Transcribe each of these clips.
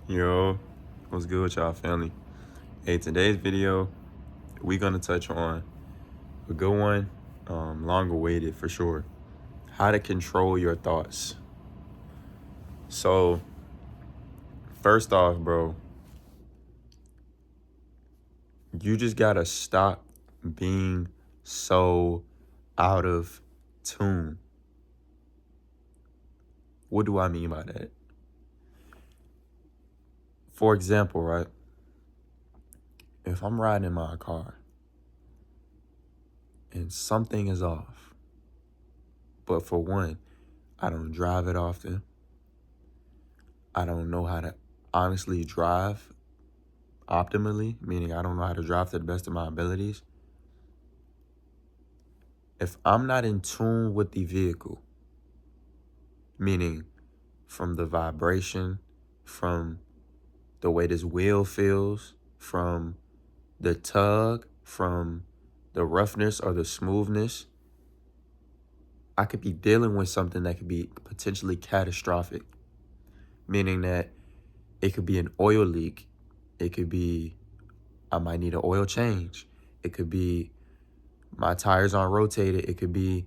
Yo, what's good with y'all, family? Hey, today's video, we're gonna touch on a good one, long awaited for sure. How to control your thoughts. So, first off, bro, you just gotta stop being so out of tune. What do I mean by that? For example, right? If I'm riding in my car and something is off, but for one, I don't drive it often. I don't know how to honestly drive optimally, meaning I don't know how to drive to the best of my abilities. If I'm not in tune with the vehicle, meaning from the vibration, from the way this wheel feels, from the tug, from the roughness or the smoothness, I could be dealing with something that could be potentially catastrophic, meaning that it could be an oil leak. It could be I might need an oil change. It could be my tires aren't rotated. It could be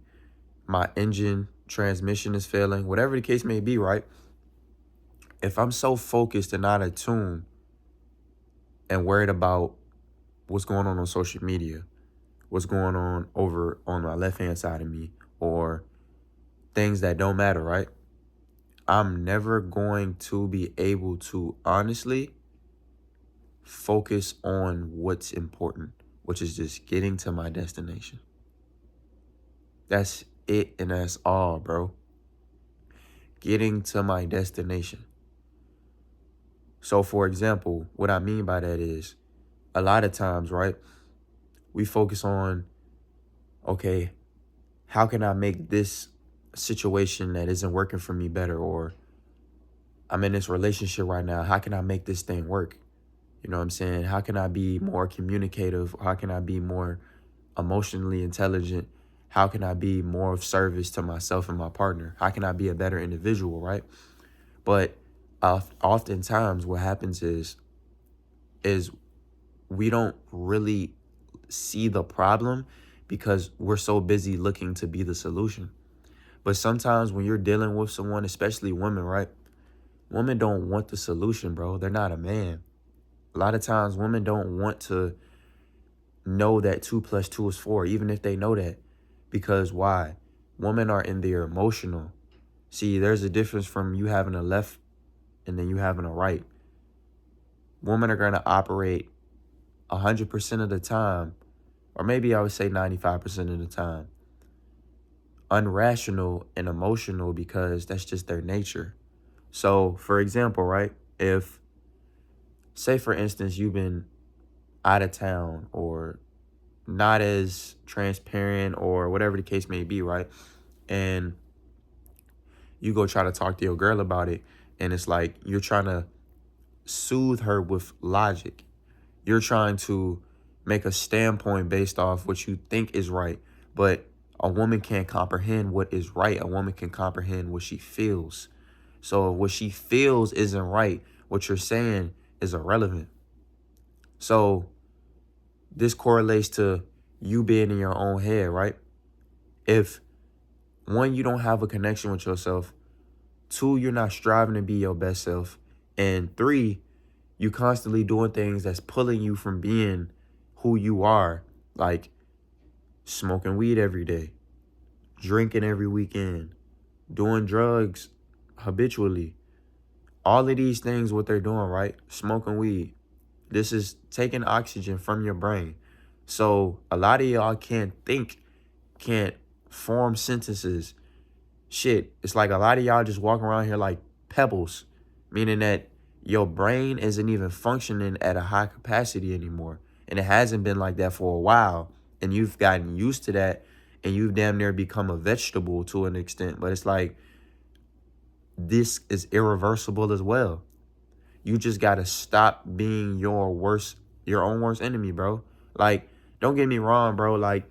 my engine transmission is failing. Whatever the case may be, right? If I'm so focused and not attuned and worried about what's going on social media, what's going on over on my left-hand side of me, or things that don't matter, right? I'm never going to be able to honestly focus on what's important, which is just getting to my destination. That's it and that's all, bro. Getting to my destination. So, for example, what I mean by that is a lot of times, right, we focus on, okay, how can I make this situation that isn't working for me better? Or I'm in this relationship right now. How can I make this thing work? You know what I'm saying? How can I be more communicative? How can I be more emotionally intelligent? How can I be more of service to myself and my partner? How can I be a better individual, right? But oftentimes what happens is we don't really see the problem because we're so busy looking to be the solution. But sometimes when you're dealing with someone, especially women, right? Women don't want the solution, bro. They're not a man. A lot of times women don't want to know that 2 plus 2 is 4, even if they know that. Because why? Women are in their emotional. See, there's a difference from you having a left and then you having a right. Women are going to operate 100% of the time, or maybe I would say 95% of the time, unrational and emotional because that's just their nature. So, for example, right, if, say, for instance, you've been out of town or not as transparent or whatever the case may be, right, and you go try to talk to your girl about it, and it's like you're trying to soothe her with logic. You're trying to make a standpoint based off what you think is right. But a woman can't comprehend what is right. A woman can comprehend what she feels. So if what she feels isn't right, what you're saying is irrelevant. So this correlates to you being in your own head, right? If one, you don't have a connection with yourself. Two, you're not striving to be your best self. And three, you constantly doing things that's pulling you from being who you are, like smoking weed every day, drinking every weekend, doing drugs habitually. All of these things, what they're doing, right? Smoking weed. This is taking oxygen from your brain. So a lot of y'all can't think, can't form sentences. Shit, it's like a lot of y'all just walking around here like pebbles, meaning that your brain isn't even functioning at a high capacity anymore. And it hasn't been like that for a while. And you've gotten used to that and you've damn near become a vegetable to an extent. But it's like, this is irreversible as well. You just got to stop being your own worst enemy, bro. Like, don't get me wrong, bro. Like,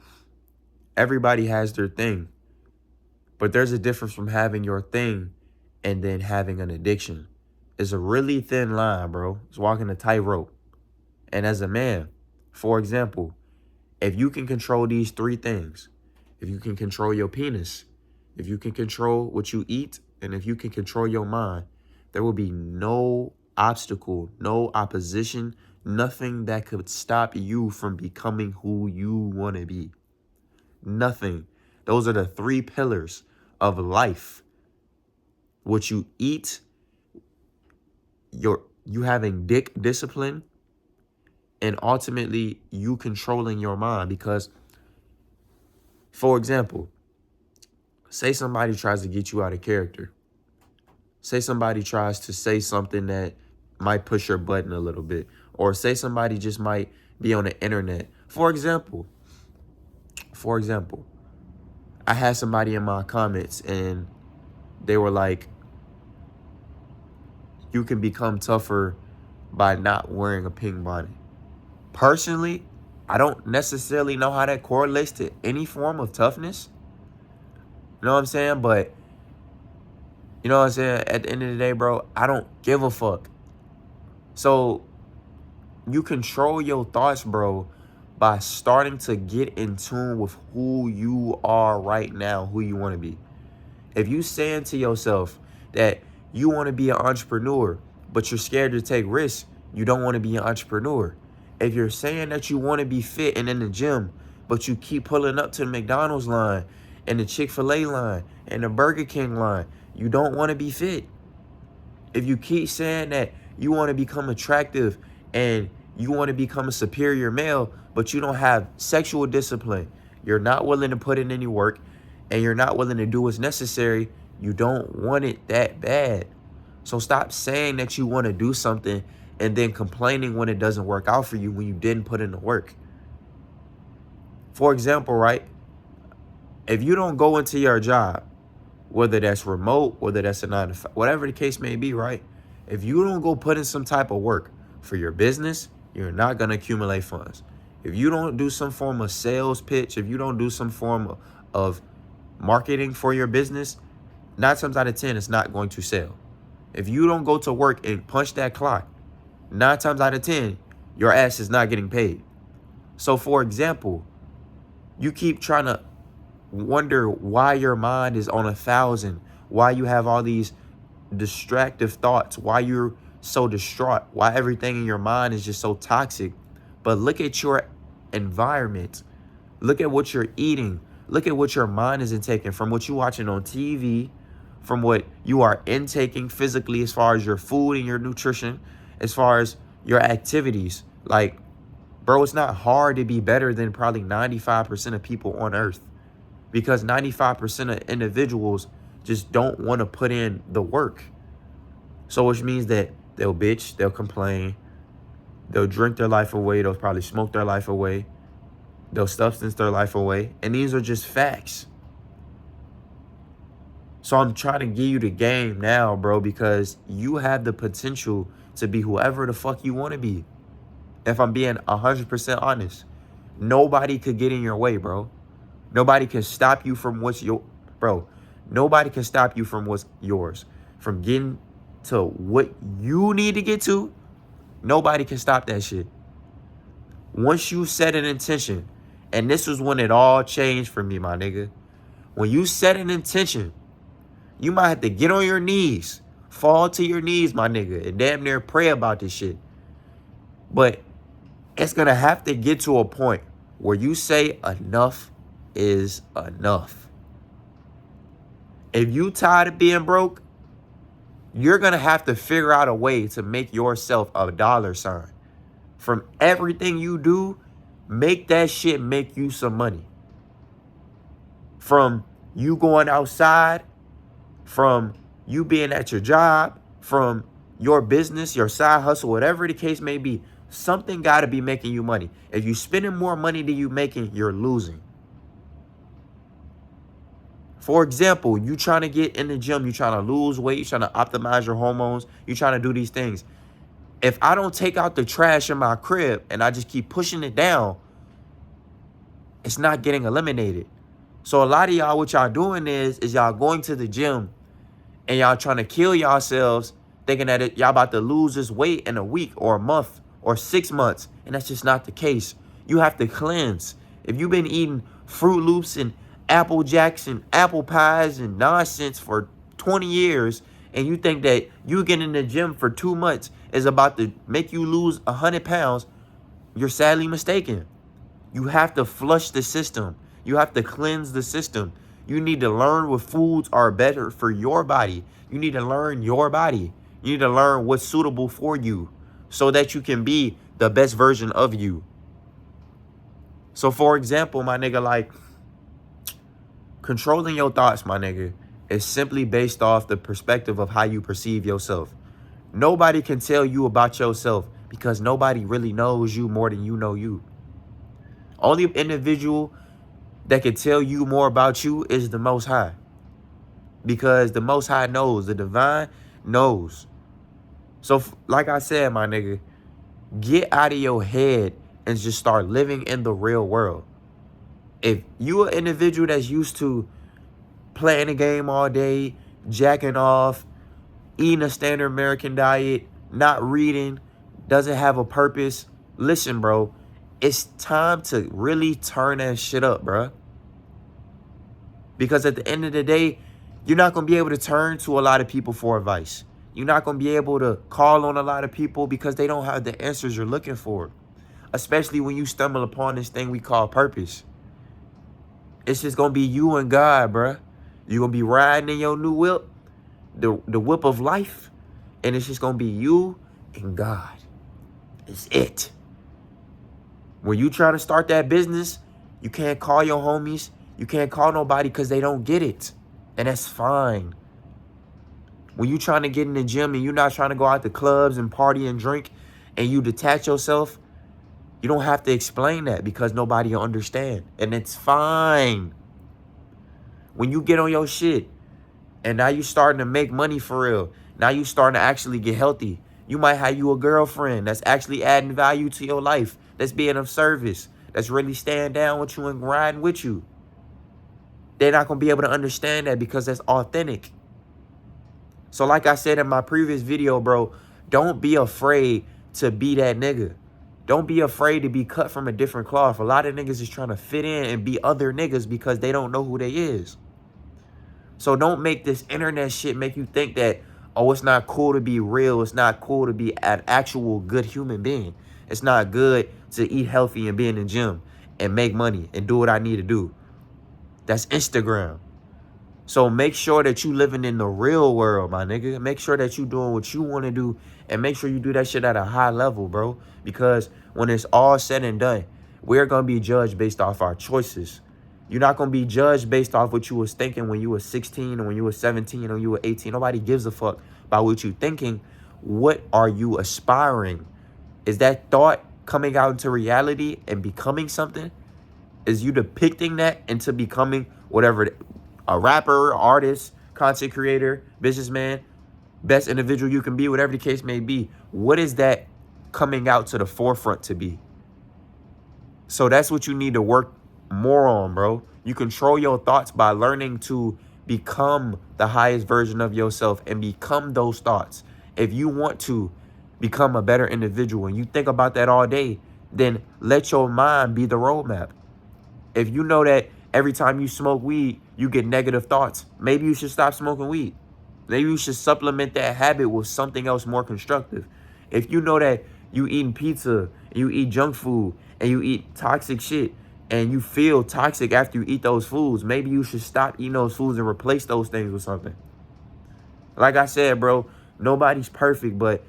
everybody has their thing. But there's a difference from having your thing and then having an addiction. It's a really thin line, bro. It's walking a tightrope. And as a man, for example, if you can control these three things, if you can control your penis, if you can control what you eat, and if you can control your mind, there will be no obstacle, no opposition, nothing that could stop you from becoming who you want to be. Nothing. Those are the three pillars of life. What you eat, you having dick discipline, and ultimately you controlling your mind. Because, for example, say somebody tries to get you out of character. Say somebody tries to say something that might push your button a little bit. Or say somebody just might be on the internet. For example, I had somebody in my comments and they were like, you can become tougher by not wearing a pink bonnet. Personally, I don't necessarily know how that correlates to any form of toughness. You know what I'm saying? But, you know what I'm saying? At the end of the day, bro, I don't give a fuck. So, you control your thoughts, bro, by starting to get in tune with who you are right now, who you want to be. If you saying to yourself that you want to be an entrepreneur, but you're scared to take risks, you don't want to be an entrepreneur. If you're saying that you want to be fit and in the gym, but you keep pulling up to the McDonald's line and the Chick-fil-A line and the Burger King line, you don't want to be fit. If you keep saying that you want to become attractive and you want to become a superior male, but you don't have sexual discipline, you're not willing to put in any work, and you're not willing to do what's necessary, you don't want it that bad. So stop saying that you want to do something and then complaining when it doesn't work out for you when you didn't put in the work. For example, right? If you don't go into your job, whether that's remote, whether that's a 9 to 5, whatever the case may be, right? If you don't go put in some type of work for your business, you're not going to accumulate funds. If you don't do some form of sales pitch, if you don't do some form of marketing for your business, 9 times out of 10, it's not going to sell. If you don't go to work and punch that clock, 9 times out of 10, your ass is not getting paid. So, for example, you keep trying to wonder why your mind is on 1,000, why you have all these distractive thoughts, why you're so distraught, why everything in your mind is just so toxic. But look at your environment. Look at what you're eating. Look at what your mind is intaking from what you're watching on TV, from what you are intaking physically as far as your food and your nutrition, as far as your activities. Like, bro, it's not hard to be better than probably 95% of people on earth, because 95% of individuals just don't want to put in the work. So which means that they'll bitch, they'll complain, they'll drink their life away, they'll probably smoke their life away, they'll substance their life away. And these are just facts. So I'm trying to give you the game now, bro, because you have the potential to be whoever the fuck you want to be. If I'm being 100% honest, nobody could get in your way, bro. Nobody can stop you from what's your, bro. Nobody can stop you from what's yours. From getting to what you need to get to, nobody can stop that shit. Once you set an intention, and this was when it all changed for me, my nigga. When you set an intention, you might have to get on your knees, fall to your knees, my nigga, and damn near pray about this shit. But it's going to have to get to a point where you say enough is enough. If you tired of being broke, you're going to have to figure out a way to make yourself a dollar sign. From everything you do, make that shit make you some money. From you going outside, from you being at your job, from your business, your side hustle, whatever the case may be, something got to be making you money. If you're spending more money than you making, you're losing. For example, you trying to get in the gym, you trying to lose weight, you trying to optimize your hormones, you trying to do these things. If I don't take out the trash in my crib and I just keep pushing it down, it's not getting eliminated. So a lot of y'all, what y'all doing is y'all going to the gym and y'all trying to kill yourselves thinking that y'all about to lose this weight in a week or a month or 6 months. And that's just not the case. You have to cleanse. If you've been eating Fruit Loops and Apple Jacks and apple pies and nonsense for 20 years, and you think that you getting in the gym for 2 months is about to make you lose 100 pounds, you're sadly mistaken. You have to flush the system. You have to cleanse the system. You need to learn what foods are better for your body. You need to learn your body. You need to learn what's suitable for you so that you can be the best version of you. So for example, my nigga, like, controlling your thoughts, my nigga, is simply based off the perspective of how you perceive yourself. Nobody can tell you about yourself because nobody really knows you more than you know you. Only individual that can tell you more about you is the Most High. Because the Most High knows, the divine knows. So like I said, my nigga, get out of your head and just start living in the real world. If you an individual that's used to playing a game all day, jacking off, eating a standard American diet, not reading, doesn't have a purpose, listen, bro, it's time to really turn that shit up, bro. Because at the end of the day, you're not going to be able to turn to a lot of people for advice. You're not going to be able to call on a lot of people because they don't have the answers you're looking for. Especially when you stumble upon this thing we call purpose. It's just going to be you and God, bruh. You're going to be riding in your new whip, the whip of life. And it's just going to be you and God. It's it. When you try to start that business, you can't call your homies. You can't call nobody because they don't get it. And that's fine. When you trying to get in the gym and you're not trying to go out to clubs and party and drink and you detach yourself, you don't have to explain that because nobody will understand. And it's fine. When you get on your shit and now you starting to make money for real, now you starting to actually get healthy, you might have you a girlfriend that's actually adding value to your life, that's being of service, that's really staying down with you and riding with you. They're not going to be able to understand that because that's authentic. So like I said in my previous video, bro, don't be afraid to be that nigga. Don't be afraid to be cut from a different cloth. A lot of niggas is trying to fit in and be other niggas because they don't know who they is. So don't make this internet shit make you think that, oh, it's not cool to be real. It's not cool to be an actual good human being. It's not good to eat healthy and be in the gym and make money and do what I need to do. That's Instagram. So make sure that you living in the real world, my nigga. Make sure that you doing what you want to do and make sure you do that shit at a high level, bro. Because when it's all said and done, we're going to be judged based off our choices. You're not going to be judged based off what you was thinking when you were 16 or when you were 17 or when you were 18. Nobody gives a fuck about what you thinking. What are you aspiring? Is that thought coming out into reality and becoming something? Is you depicting that into becoming whatever, a rapper, artist, content creator, businessman, best individual you can be, whatever the case may be? What is that coming out to the forefront to be? So that's what you need to work more on, bro. You control your thoughts by learning to become the highest version of yourself and become those thoughts. If you want to become a better individual and you think about that all day, then let your mind be the roadmap. If you know that every time you smoke weed, you get negative thoughts, maybe you should stop smoking weed. Maybe you should supplement that habit with something else more constructive. If you know that you eating pizza, you eat junk food, and you eat toxic shit, and you feel toxic after you eat those foods, maybe you should stop eating those foods and replace those things with something. Like I said, bro, nobody's perfect, but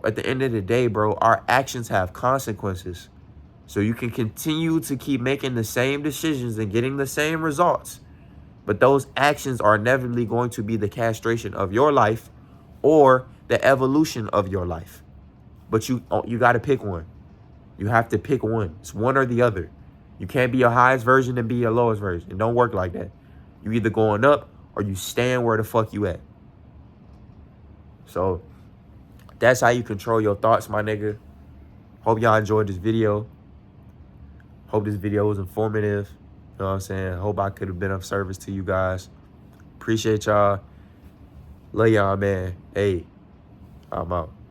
at the end of the day, bro, our actions have consequences. So you can continue to keep making the same decisions and getting the same results. But those actions are inevitably going to be the castration of your life or the evolution of your life. But you got to pick one. You have to pick one. It's one or the other. You can't be your highest version and be your lowest version. It don't work like that. You either going up or you stand where the fuck you at. So that's how you control your thoughts, my nigga. Hope y'all enjoyed this video. Hope this video was informative. You know what I'm saying? Hope I could have been of service to you guys. Appreciate y'all. Love y'all, man. Hey. I'm out.